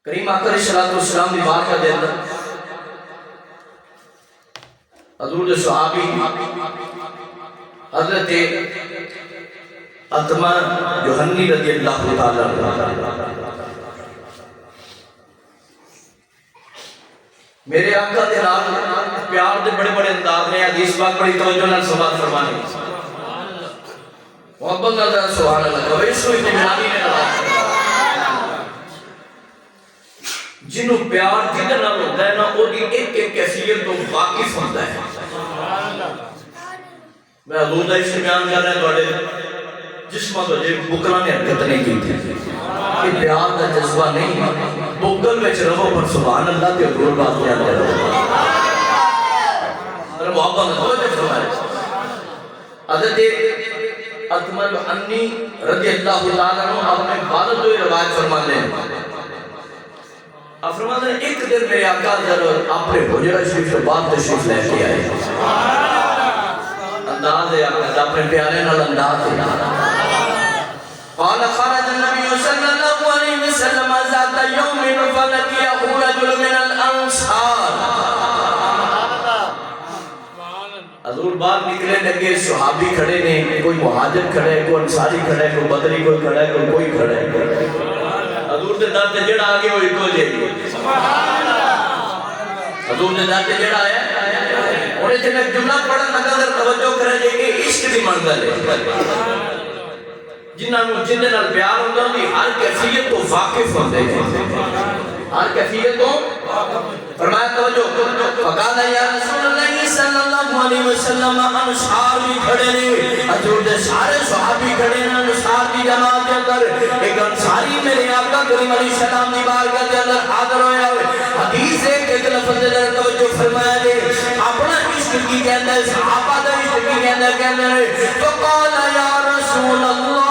کریم آقا علیہ السلام دی بارگاہ دے اندر حضور دے صحابی حضرت عتمہ جوہنی رضی اللہ تعالیٰ میرے آقا دے نال پیار دے بڑے بڑے انداز نے حدیث پاک بڑی توجہ نال سماعت فرمانی محبت نال سبحان اللہ کویسو اطمینانی نے نال جنہوں پیار جدر نال ہوتا ہے نا وہ دی ایک ایک کیفیت تو واقف ہوتا ہے. میں حضور دا اس بیان کر رہا ہے توڑے جسمہ تو جے بکرہ نے حرکت نہیں کی تھی کہ پیار دا جذبہ نہیں بکل میں چرہو پر سبحان اللہ تے حضور بات کیا دے رہا ہے محبت نال توجہ فرمائے. حضرت عتمہ جوہنی رضی اللہ تعالیٰ عنہ اپنے والد ہوئے روایت فرمانے ہیں. آپ فرماتے ہیں ایک دن میرے آقا ضرور اپنے حجرہ شریف سے بات تشریف لے کے آئے. انداز ہے آقا اپنے پیارے نال انداز ہے. قال خرج النبي صلى الله عليه وسلم ذات يوم فلقيه رجل من الانصار. حضور باہر نکلے لگے صحابی کھڑے نے کوئی مہاجر کھڑے کوئی انصاری کھڑے کوئی بدری کوئی کھڑے کوئی کھڑے. حضور دے در تے جڑا آگے ہوئی کو جے حضور دے در تے جڑا آیا انہیں جن ایک جملہ پڑھا نقدر توجہ کرے جے کہ عشق دی منزل ہے جنہاں نال پیار ہوتا ہے ہر کیفیت تو واقف ہوتے ہیں ہر کیفیت تو فرمایا توجہ فقال یا رسول اللہ صلی اللہ علیہ وسلم انصار بھی کھڑے نے حضور دے سارے صحابی کھڑے نے انصار کی جماعت کے اندر ایک انصاری میرے آقا کریم علیہ السلام دی بارگاہ کے اندر حاضر ہویا ہوئے. حدیث ایک لفظ دے توجہ فرمایا دے اپنا عشق کی کہندہ ہے صحابہ دا عشق کی کہندہ ہے فقال یا رسول اللہ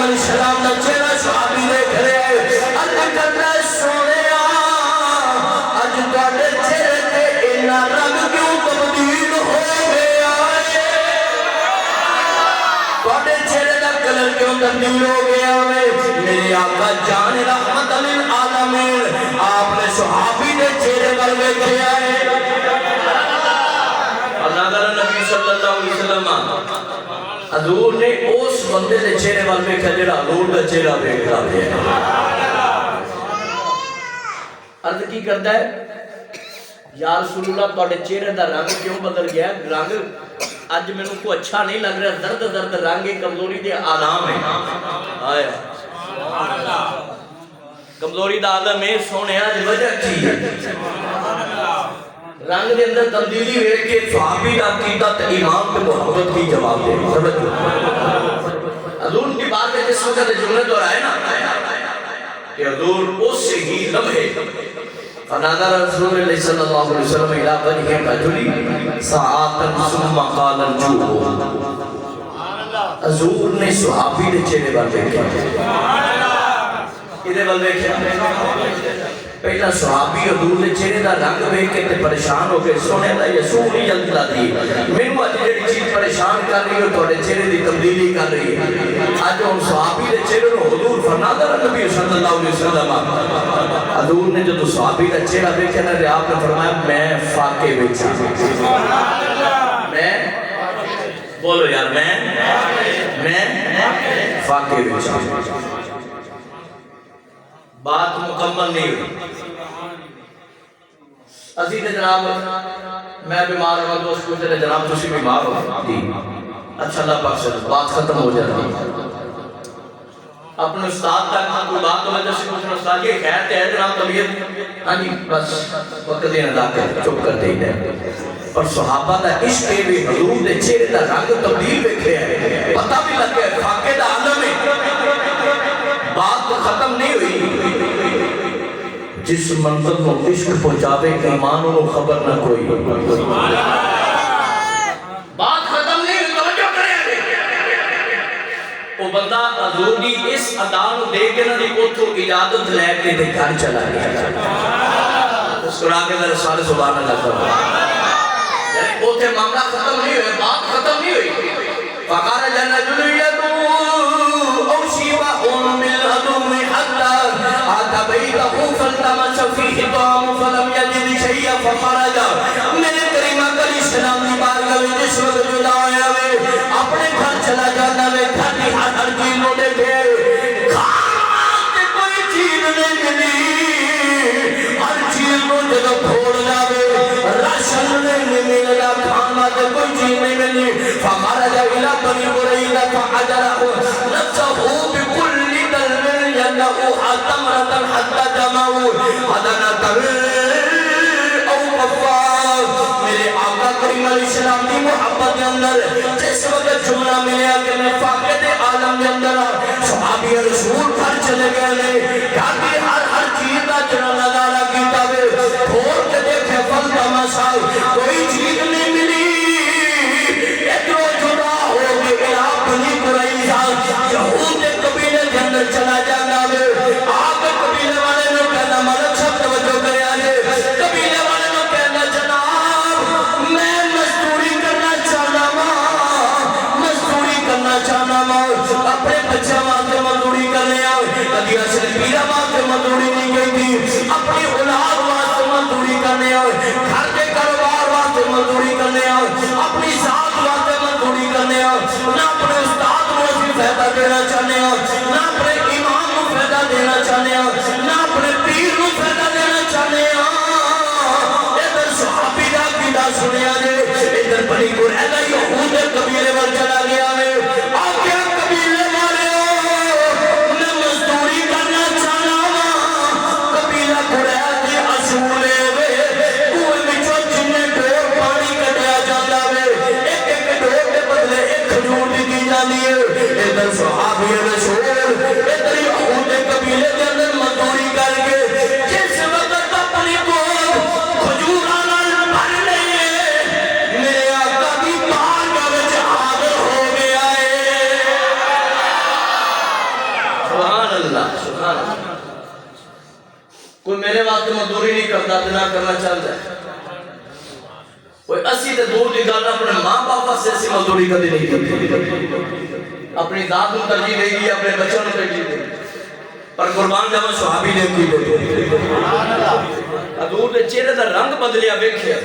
السلام دا چہرہ صحابی دیکھ رہے ہیں اللہ کرنا سونے آج تواڈے چہرے تے اینا رنگ کیوں تبدیل ہو گیا ہے تواڈے چہرے دا کلر کیوں تبدیل ہو گیا ہے. میرے آقا جان رحمت للعالمین آپ نے صحابی دے چہرے پر دیکھا ہے. اللہ تعالی نبی صلی اللہ علیہ وسلم حضور نے اس بندے دے چہرے وال ویکھیا جڑا حضور دا چہرہ ویکھدا ہے. عرض کی کردا ہے یا رسول اللہ تواڈے چہرے دا رنگ کیوں بدل گیا؟ رنگ اج مینوں کوئی اچھا نہیں لگ رہا درد درد رنگ کمزوری دے عالم ہے. آیا سبحان اللہ کمزوری دا عالم ہے سونے اج وجہ کی ہے رنگ دے اندر تبدیلی ویکھ کے صحابی دا عقیدہ تے ایمان تے محبت کی جواب دے. حضور کی بات ہے جس وقت جملے دہرائے نا کہ حضور اس سے ہی لمحے فنظر رسول اللہ صلی اللہ علیہ وسلم الى وجه رجل ساعتا ثم قال ارجوه. حضور نے صحابی دے چہرے پر دیکھا کدے ول دیکھا پہلا صحابی حضور نے چہرے دا رنگ ویکھ کے تے پریشان ہو گئے سونے دا یسوع نہیں جلدا دی مینوں اج جڑی چیز پریشان کر رہی ہے تواڈے چہرے دی تبدیلی کر رہی ہے. اج ہن صحابی دے چہرے نوں حضور فرماتا نبی صلی اللہ علیہ وسلم حضور نے جدوں صحابی دا چہرہ ویکھیا نا تے آپ نے فرمایا میں فاقے وچ میں بولو یار میں فاقے وچ بات مکمل نہیں ہوئی عزیز جناب میں بیمار ہوں دوست پوچھ رہے جناب تسی بیمار ہو جی اچھا اللہ پاک سے بات ختم ہو جاتی اپنے استاد تک کوئی بات توجہ سے پوچھنا استاد یہ خیر تے ہے جناب طبیعت ہاں جی بس وقت دینا دا کر چپ کر دے دے اور صحابہ دا عشق بھی حضور دے چہرے دا رنگ تبدیل دیکھے ہے پتہ بھی لگ گیا فاقے دا عالم ہے بات تو ختم نہیں ہوئی جس منظر کو عشق پہنچاوے ایمانوں کو خبر نہ کوئی بات ختم نہیں ہوئی توجہ کریں وہ بندہ حضور کی اس ادان کو دیکھ کے نہ دی اتھو اجازت لے کے دے گھر چلا گیا اس قرآن کے ذرا سارے سبحان اللہ کرو یعنی اتھے معاملہ ختم نہیں ہوئے بات ختم نہیں ہوئی فقار جنہ جلیتو اوشیبہ ان بالعدم حتی آتا بیتہو فالتمس فیہ طعام فلم یجد شیئا فخرجا میرے کریمہ کلی سلام دی بارگاہ میں جس وقت جدا آیا میں اپنے گھر چلا جانا میں گھر کی ہر چیز لو دیکھے کھانے کوئی چیز نہیں ملی ہر چیز لو جگہ پھوڑ جاوے راشن نہیں ملنا کھانا کوئی چیز نہیں ملی فخرجا الى بنی قریظہ فحجرہ نفسہ بکل دل ینہو حتمرتا حتی جمعو حدنتا او قفار میرے آقا کریم علیہ السلام کی محبت کے اندر جس وقت جملہ ملیا کہ میں فاقد عالم کے اندر صحابی رسول گھر چلے گئے لے کیونکہ ہر چیز کا جنہ نظارہ کیتا ہوئے کھول کے دیکھے فل تماشا کوئی چیز نہیں ملی اتنا جدا ہو گئے آپ بنی قریظہ یہود قبیلے کے اندر چلا جانا ہوئے آپ قبیلے والے نے کہنا ملک سب توجہ کرے آجے قبیلے والے نے کہنا جناب میں مزدوری کرنا چاہنا ماں اپنے بچہ ماں کے مزدوری کرنے آئے کدی اصل پیرہ ماں کے مزدوری نہیں گئی تھی اپنی اولاد ماں کے مزدوری کرنے آئے گھر کے کاروبار ماں کے مزدوری کرنے آئے اپنی ذات ماں کے مزدوری کرنے آئے نہ اپنے استاد کو بھی فائدہ دینا چاہنے آئے نہ اپنے امام کو فائدہ دینا چاہنے آئے نہ اپنے پیر کو فائدہ دینا چاہنے آئے ادھر صحابی دا قیدہ سنے آجے ادھر بنی قریظہ یہود قبیلے پر چلا گیا ہے صحابی رسول ادھر یہود قبیلے کے اندر مزدوری کر کے جس وقت اپنی بول کھجورانا بھر لئے میرے آقا کی بارگاہ وچ حاضر ہو گیا ہے سبحان اللہ سبحان اللہ کوئی میرے واسطے مزدوری نہیں کرتا نہ کرنا چاہتا ہے کوئی اسی تے دور دی گل اپنے ماں باپ سے ایسی مزدوری کبھی نہیں کرتی اپنی ذات کو ترجیح دے گی اپنے بچوں کو ترجیح دے گی پر قربان جاؤ صحابی نے کی دے حضور نے چہرے دا رنگ بدلیا دیکھیا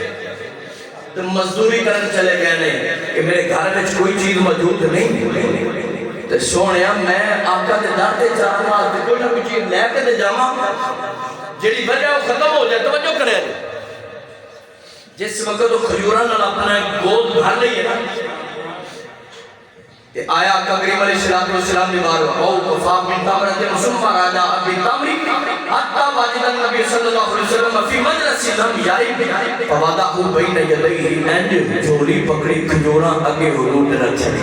تو مزدوری کرنے چلے گئے نہیں کہ میرے گھر میں کوئی چیز موجود نہیں تو سونیا میں آقا دے در دے جاؤں آتے کوئی نہ کوئی چیز لے کے دے جاؤں جیڑی وجہ وہ ختم ہو جائے توجہ کرے جس وقت وہ کھجوراں نال اپنا گود بھر لئی ہے نا آیا آقا کریم علیہ السلام نے بارو او کفاق من تامرت مسمع راجا ابی تامری حتی واجد النبی صلی اللہ علیہ وسلم فی مجلس لم یاری فوادعو بین یدئی اینڈ جھولی پکڑی کھجوراں اگے حضور نے رکھ چلی